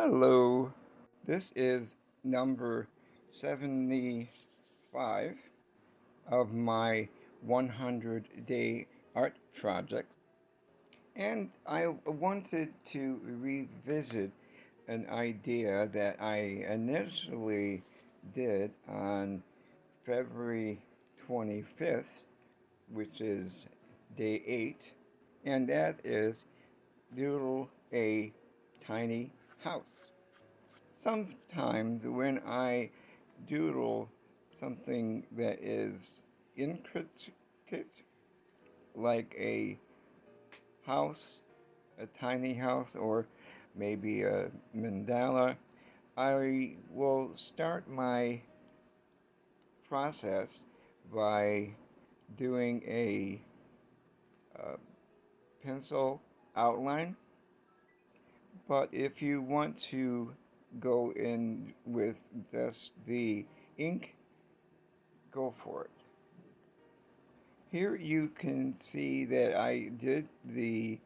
Hello, this is number 75 of my 100-day art project, and I wanted to revisit an idea that I initially did on February 25th, which is day 8, and that is doodle a tiny house. Sometimes when I doodle something that is intricate, like a house, a tiny house, or maybe a mandala, I will start my process by doing a uh, pencil outline. But if you want to go in with just the ink, go for it. Here you can see that I did the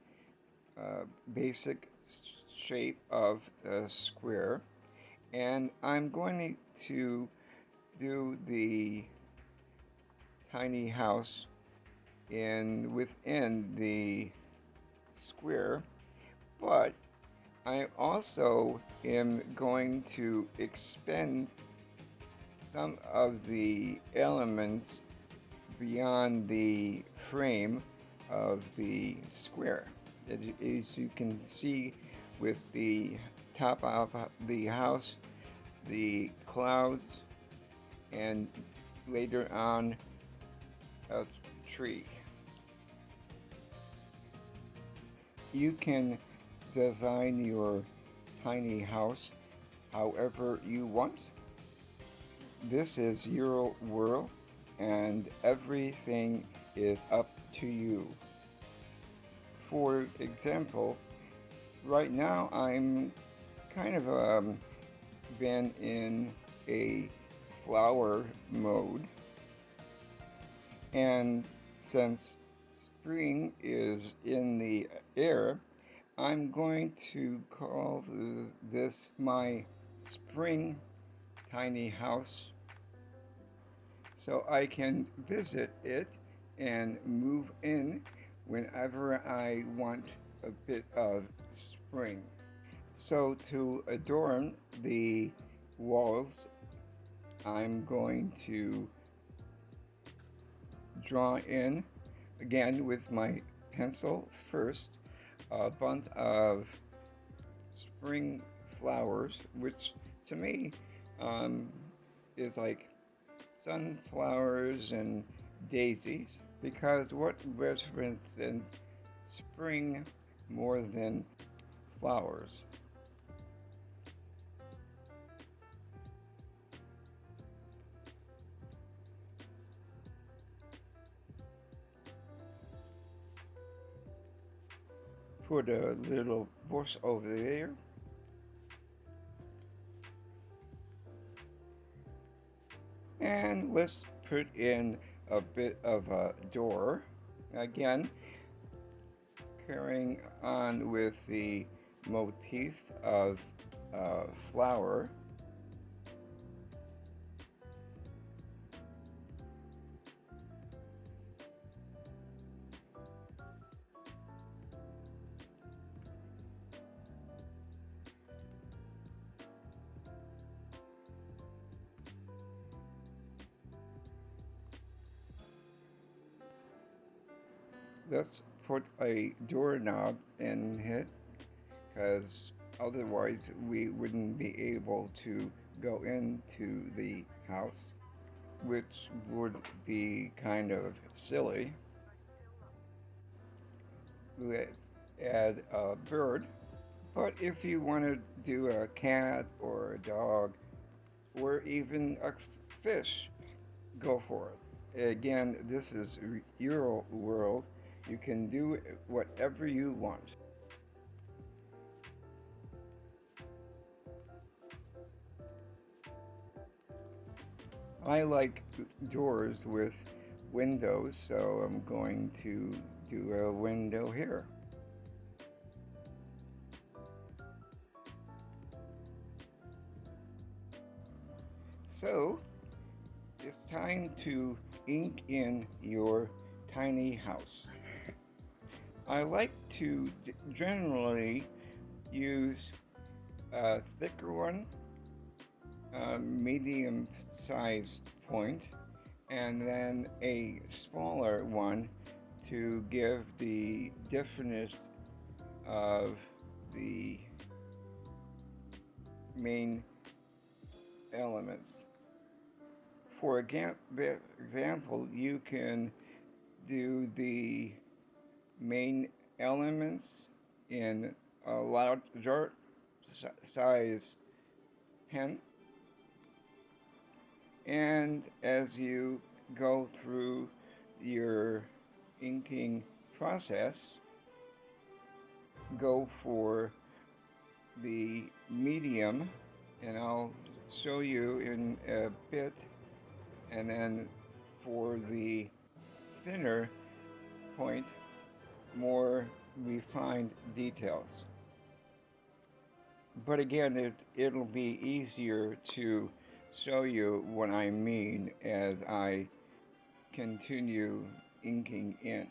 basic shape of a square, and I'm going to do the tiny house within the square, but I also am going to expend some of the elements beyond the frame of the square. As you can see with the top of the house, the clouds, and later on a tree. You can design your tiny house however you want. This is your world and everything is up to you. For example, right now I'm kind of been in a flower mode, and since spring is in the air, I'm going to call this my spring tiny house, so I can visit it and move in whenever I want a bit of spring. So to adorn the walls, I'm going to draw in, again with my pencil first, a bunch of spring flowers, which to me is like sunflowers and daisies, because what represents in spring more than flowers? Put a little bush over there. And let's put in a bit of a door. Again, carrying on with the motif of flower. Let's put a doorknob in it, because otherwise we wouldn't be able to go into the house, which would be kind of silly. Let's add a bird, but if you want to do a cat or a dog or even a fish, go for it. Again, this is your world. You can do whatever you want. I like doors with windows, so I'm going to do a window here. So it's time to ink in your tiny house. I like to generally use a thicker one, a medium sized point, and then a smaller one to give the definiteness of the main elements. For example, you can do the main elements in a larger size pen, and as you go through your inking process, go for the medium, and I'll show you in a bit, and then for the thinner point, more refined details. But again, it'll be easier to show you what I mean as I continue inking in.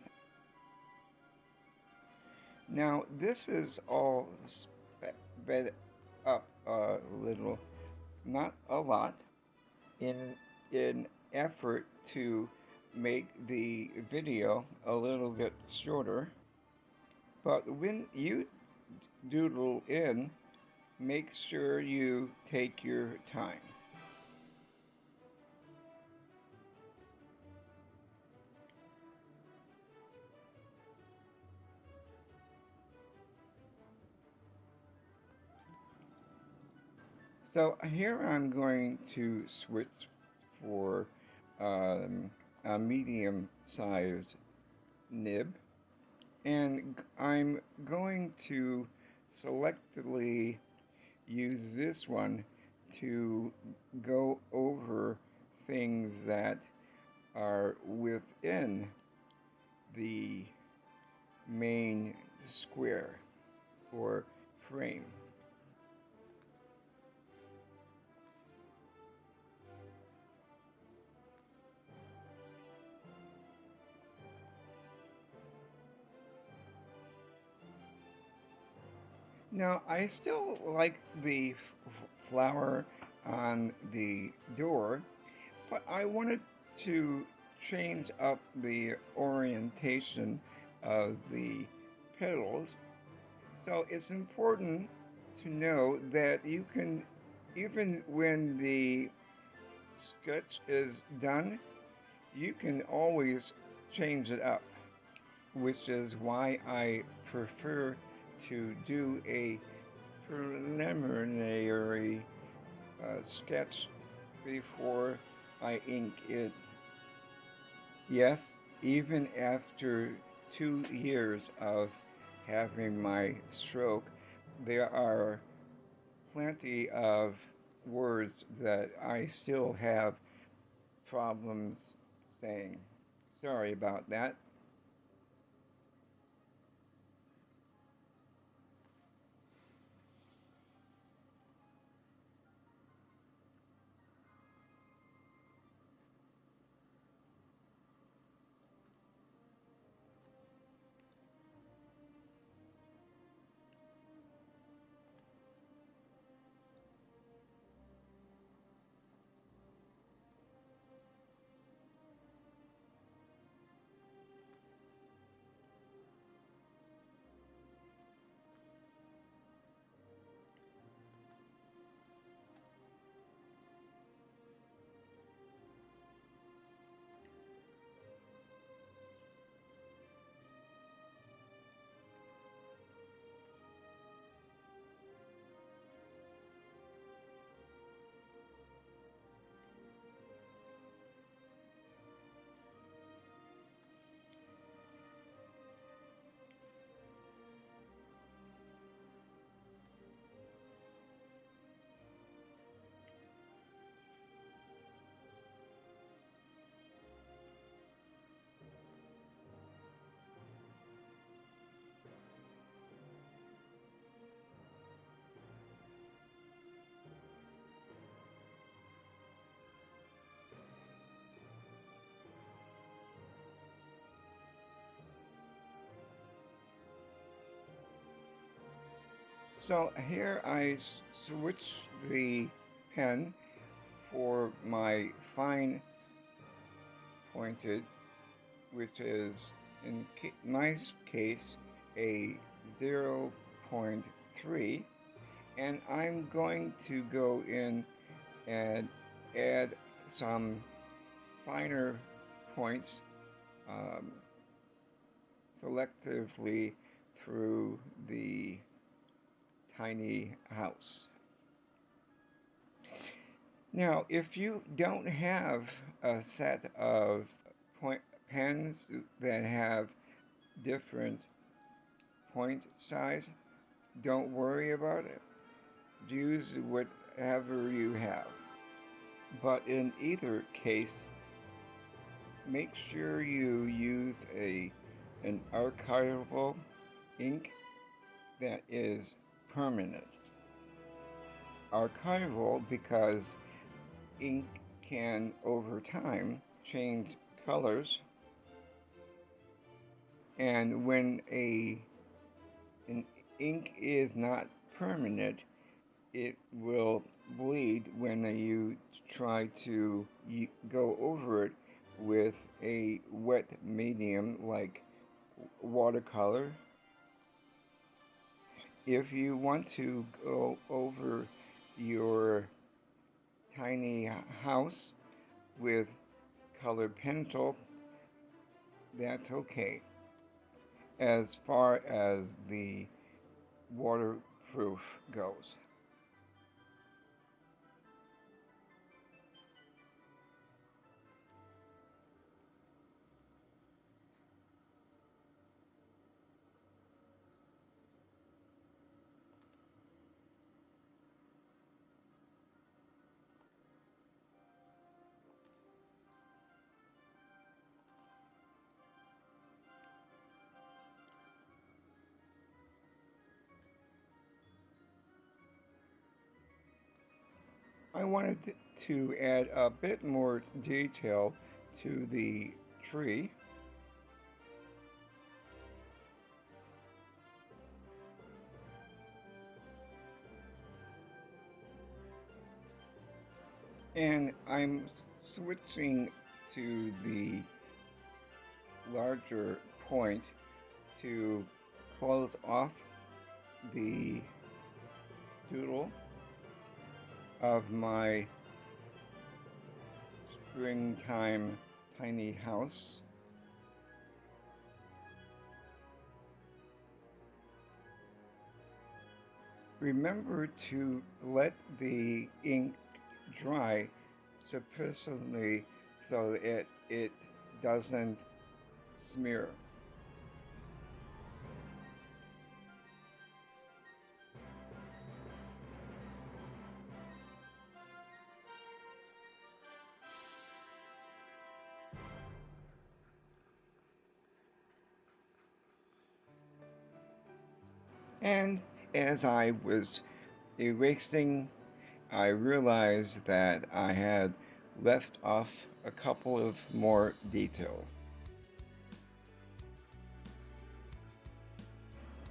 Now this is all sped up a little, not a lot, in an effort to make the video a little bit shorter. But when you doodle in, make sure you take your time. So here I'm going to switch for a medium sized nib, and I'm going to selectively use this one to go over things that are within the main square or frame. Now, I still like the flower on the door, but I wanted to change up the orientation of the petals. So it's important to know that you can, even when the sketch is done, you can always change it up, which is why I prefer to do a preliminary sketch before I ink it. Yes, even after 2 years of having my stroke, there are plenty of words that I still have problems saying. Sorry about that. So here I switch the pen for my fine pointed, which is in my case a 0.3, and I'm going to go in and add some finer points selectively through the tiny house. Now, if you don't have a set of pens that have different point size, don't worry about it. Use whatever you have. But in either case, make sure you use an archival ink that is permanent. Archival because ink can, over time, change colors, and when an ink is not permanent, it will bleed when you try to go over it with a wet medium like watercolor. If you want to go over your tiny house with colored pencil, that's okay, as far as the waterproof goes. I wanted to add a bit more detail to the tree. And I'm switching to the larger point to close off the doodle of my springtime tiny house. Remember to let the ink dry sufficiently so that it doesn't smear. And as I was erasing, I realized that I had left off a couple of more details.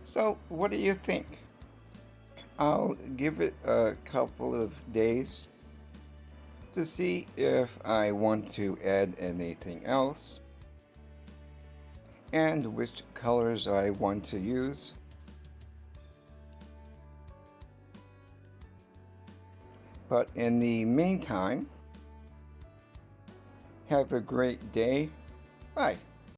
So, what do you think? I'll give it a couple of days to see if I want to add anything else and which colors I want to use. But in the meantime, have a great day. Bye.